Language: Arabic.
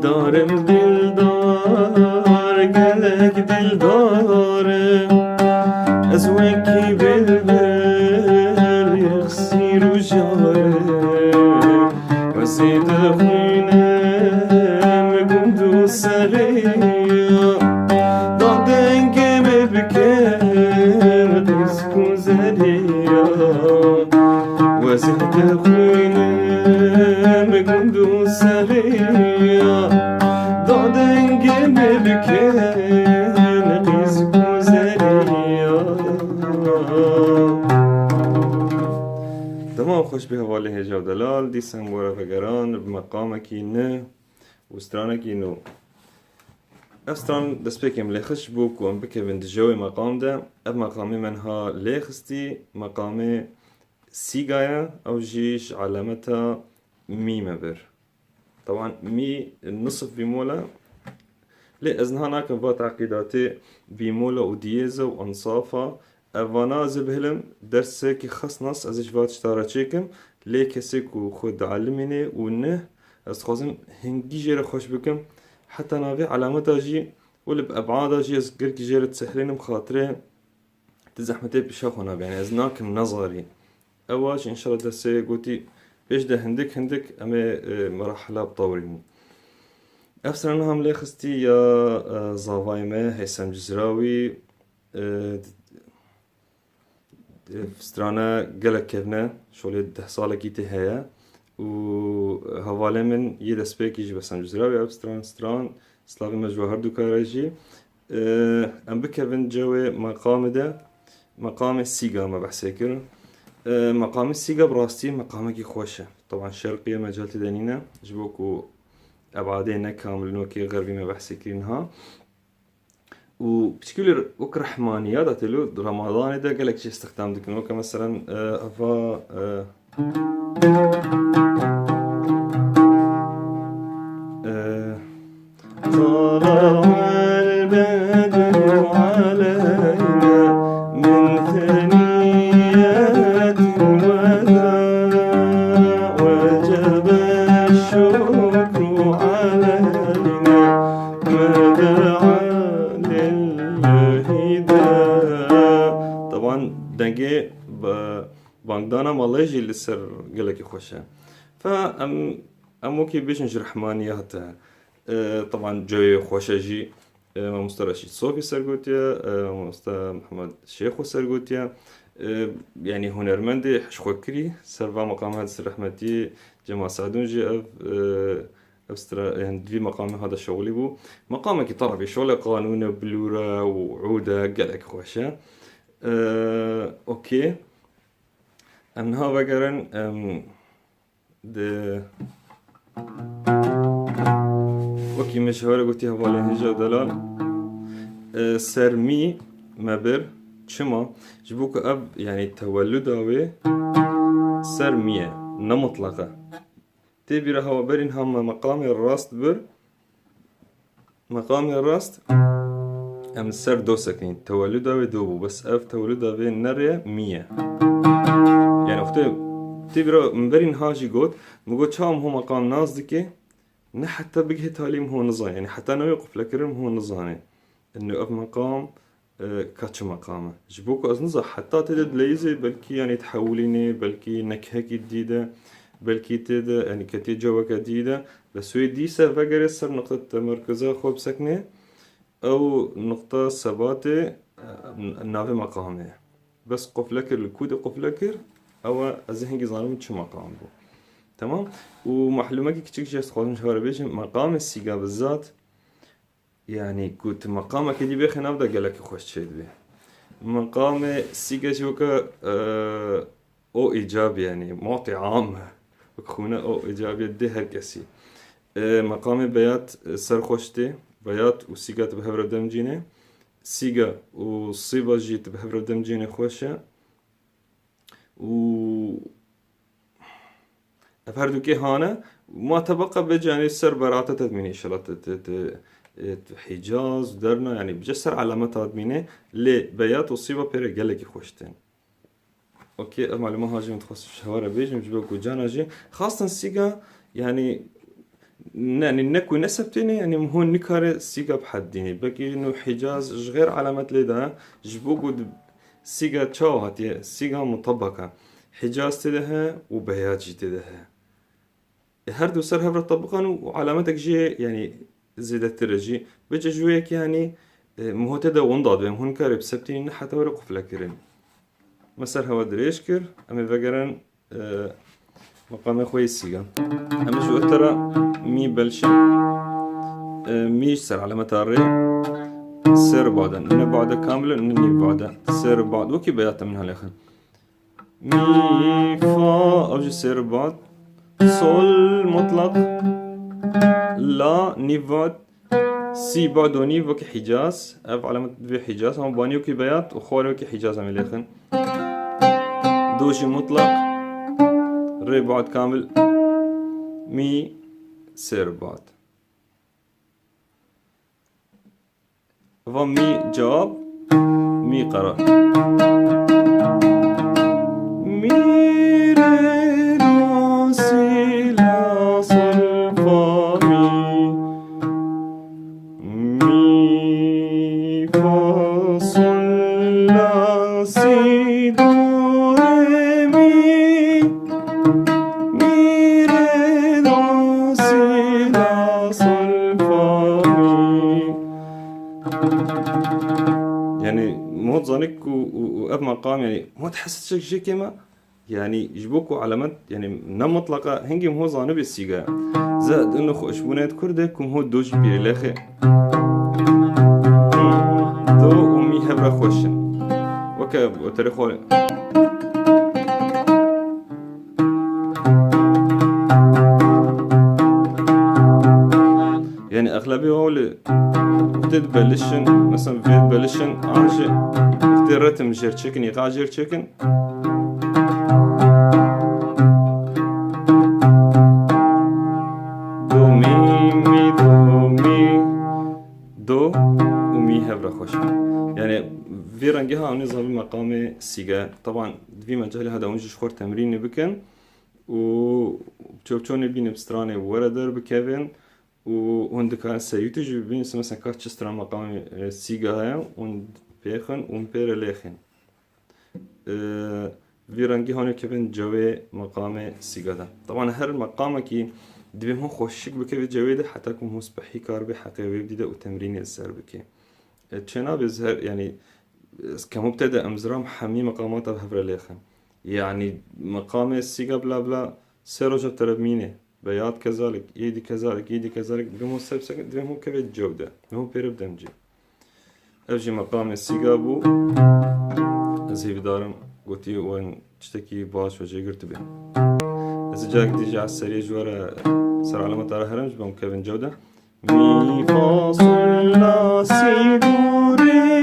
دارم دلدار گلک دلدارم از وکی بلبل یخسی رو جارم وزید خوینم گندو سریا دادنگم بکن قیسکو زریا وزید خوینم گندو سریا دادنگم بکن قیسکو زریا. تمام خوش به حواله هجاب دلال دیسم بورا فگران بمقامکی نه و سترانکی نو افستران دست بکم لیخش بو که ام بکه بند جوی مقام ده اب مقامی منها لیخستی مقام سیگایا او جيش علامتها ميم بر طبعا مي النصف بيمولا لي ازنها ناكن با تعقيداتي بيمولا وديزة وانصافة اوانا زبهلم درسه كي خص نص ازش بات اشتارا چيكم لي كسيك و خود علميني ونه از خوازم هنگي جيرا خوش بكم حتى نافي علامتها جي ولا بأبعادها جي از قرق جيرا تسهلين بخاطري تزحمتي بشاخونا يعني از ناكم نظري اواش ان شاء الله درسه قوتي بيش ده هندك اما مراحلة بطورين افسرنا هم ليخستي يا زاوايمه هيثم جزراوي سترانا قلق كيفنا شولي 10 سالة كيتي هيا و هوالي من يدس بيك يجي بسام جزراوي او ستران سلاغي مجوى هردو كاراجي ام بكرفن جوي مقام ده مقام السيقا ما بحسيكر مقام السيقا براستي مقامك خوشه طبعا شرقية مجالتي دانينا جبوكو أبعادين كامل نوكي غربي ما بحسيكرينها وبشكل وك رحمانيات اتلو رمضان ده قالك شي استخدام ديك نوكا مثلا افا طلع البدر علينا من ثنيات الوداع وجب الشكر علينا ما دعا طبعا دنگه بانكدانا ماليجي اللي سر قالك خوشه اموكي بيش نجي رحمانيات طبعا جوي خوشه جي مستر رشيد صوفي سرقوتيا مستر محمد شيخو سرقوتيا يعني هنرمندي حشخوكري سرفا مقامات سر رحمتي جماعة سعدون جي يعني في مقام هذا شغلي بو مقامك طربي شغله قانون بلورا وعودة قالك خوشه اوكي امنها بقرن ده اوكي مشهورة قلتي هوالي هجا دلال سرمي مبر چما جبوك اب يعني تولد اوي سرمية نمطلقة تبير هوا برين هم مقام الراست بر مقام الراست ام سر دو سكين تولد اوي دوبو بس اف تولد اوي نرية 100 يعني اختي تبير مبرين هاجي قوت مقول شام هو مقام نازدكي نه حتى بقه تعليم هو نظام يعني حتى انا يوقف لكرم هو نظامي انه اب مقام كاتش مقامه جبوك ازنزا حتى تدد ليزي بلكي يعني تحوليني بلكي نكهة جديدة بلكي تد يعني كتي جوك جديدة بس هو دي سر يصير نقطة تمركزها خوب سكنة او نقطة ثباتة نافي مقامه بس قفلكر الكود قفلكر او ازهنجي ظالم شو مقام بو تمام ومعلوماتي كتير شيء خالص مشهورة بيش مقام السيجا بالذات يعني كنت مقامك دي بيخي نبدأ قالك خوش شيء بيه مقام السيجا شوكا او ايجابي يعني معطي عام بكونا او ايجابي ده هركسي مقام بيات سر خوشتي بيات وسيجا تبهبر دمجينه سيجا وصيبا جي تبهبر دمجينه خوشه و أفهردو كي هانا ما تبقى بجاني السر براعة تدميني شلات حجاز درنا يعني بجسر علامات تدميني لي بيات وصيبة بيري قالك خوشتين اوكي معلومة هاجي متخصص شهارة بيجي مجبوك وجانا جي خاصة السيجا يعني يعني نكوي نسبتني يعني هون نكار سيجا بحديني بكي إنه حجاز غير علامات لدا جبوجود سيجا تشاو هاتي سيجا مطبقة حجاز تدها وبياجي تدها هر دو سر هفر طبقان وعلامتك جي يعني زيادة ترجي بيجي جويك يعني مهتدا ونداد بهم هون كارب سبتين حتى ورق فلكرين مسار هوا دريش كر أما فقرن مقام خوي السيجا أما جو ترى مي بلشن مي سر على متاري سر بعدا إن بعدا كاملة إنني بعدا سر بعد وكي بيات من هالآخر مي فا أو جو سر بعد صول مطلق لا نيفات سي بعد وني وكي حجاز أف علامة في حجاز هم بانيو كي بيات وخوالي وكي حجاز هم الآخر دوشي مطلق ري بعد كامل مي سير بعد مي جواب مي قرار مي ري دو سي لا صول فا مي فا صول لا سي دو ري مي مي ري دو سي لا صول فا مي يعني مو ظنك وأب مقام يعني مو تحسش شيء كما يعني يجبوكوا علامات يعني نم مطلقة هنجي مو ظانو بالسيجا زائد إنه خشبونات كردكم هو دوج بيلاخي دو أمي هبرة خوشن وتاريخه يعني أغلبية هو اللي بلشن مثلا في بلشن عاجي اختي رتم جير تشيكن يقع جير تشيكن دو مي مي دو مي دو ومي هبرة خوش يعني في رنجها عن نظام مقام سيجا طبعا في مجال هذا ونجي خور تمرين بكن وبتشوفون بين بستراني وردر بكيفن وهندك سيوتي جو بين مثلا كاتشسترا مقام سيجا هاي وند بيخن ومبير ليخن في رنجي هون كيفن جوي مقام سيجا ده طبعا هر مقام كي دبيم هون خوشك بكيف جوي ده حتى كم هو سبحي كار بحقيقي بديده وتمرين الزر بكي تشنا بزهر يعني كمبتدأ أمزرام حمي مقامات بهفر ليخن يعني مقام السيجا بلا بلا سيروجة تربمينه بياض كذلك يدي كذلك يدي كذلك دمو سبسك دمو كيف الجودة هو بيرب دمجي أجي مقام السيجابو زي بدارم قلتي وين تشتكي باش وجي قرت به إذا جاك تيجي على السريع جوارا صار على مطار هرمج بم كيف الجودة مي فا صول لا سي دو ري